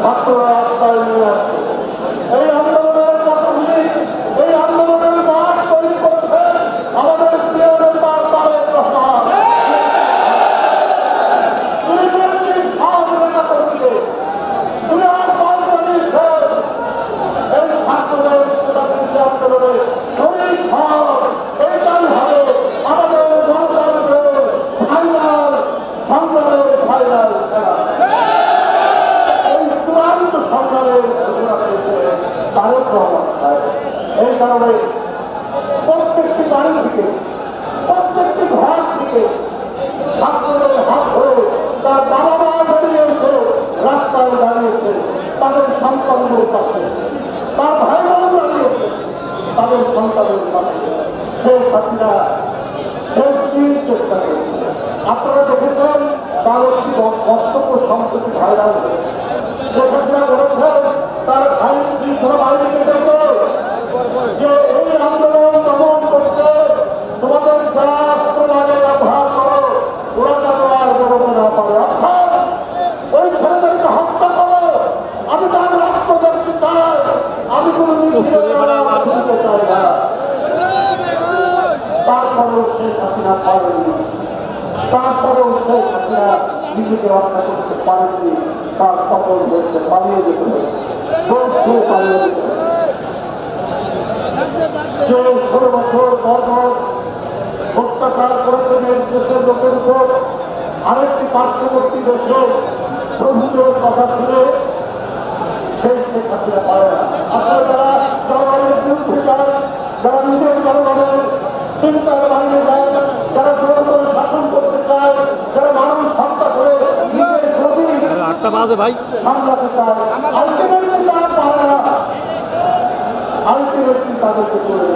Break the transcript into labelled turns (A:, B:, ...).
A: ছাত্ররা রাস্তায় নিয়ে আসছে। এই আন্দোলনের পটভূমি, এই আন্দোলনের মাঠ তৈরি করেছেন আমাদের প্রিয় নেতা তারেক রহমান। তিনি ব্যক্তির সব নেতা কর্মীকে তিনি আহ্বান জানিয়েছেন এই ছাত্রদের আন্দোলনে শরীর হন। এইটাই হবে আমাদের গণতন্ত্রের ফাইনাল সংগ্রামের ফাইনাল খেলা। এই চূড়ান্ত সংগ্রামের ঘোষণা করেছে তারেক রহমান সাহেব। এই কারণে প্রত্যেকটি বাড়ি থেকে, প্রত্যেকটি ঘর থেকে ছাত্রদের হাত ধরে তার বাবা মা বেরিয়ে এসে রাস্তায় দাঁড়িয়েছে তাদের সন্তানদের পাশে, তার ভাই বোন দাঁড়িয়েছে তাদের সন্তানের পাশে। শেখ হাসিনা শেষ দিন চেষ্টা করেছে। আপনারা দেখেছেন তার একটি বক্তব্য সম্প্রতি ভাইরাল হয়েছে। শেখ হাসিনা বলেছেন তার ভাই শৃঙ্খলা বাহিনীকে ডেকে যে এই আন্দোলন দমন করতে তোমাদের যা অস্ত্র লাগে ব্যবহার করো, ওরা যেন আর বেরোতে না পারে। অর্থাৎ ওই ছেলেদেরকে হত্যা করো, আমি তার রক্ত দেখতে চাই, আমি কোনো মিছিলে শুনতে চাই না। তারপরেও শেখ হাসিনা পারেননি, তারপরেও শেখ হাসিনা নিজেকে রক্ষা করতে পারেননি। তার পতন হয়েছে, পালিয়ে যেতে হয়েছে, পালিয়ে যেতে হয়েছে। যে 16 বছর পর অত্যাচার করেছেন এই দেশের লোকের উপর, আরেকটি পার্শ্ববর্তী দেশে প্রভুদের কথা শুনে সেই শেখ হাসিনা পারে না। আসলে যারা জনগণের বিরুদ্ধে যায়, যারা নিজের জনগণের চিন্তার বাইরে যায়, যারা জোর করে শাসন করতে চায়, যারা মানুষ হত্যা করে নিজের গতি সামলাতে চায়, আলটিমেটলি তারা পারে না, আলটিমেটলি তাদেরকে চলে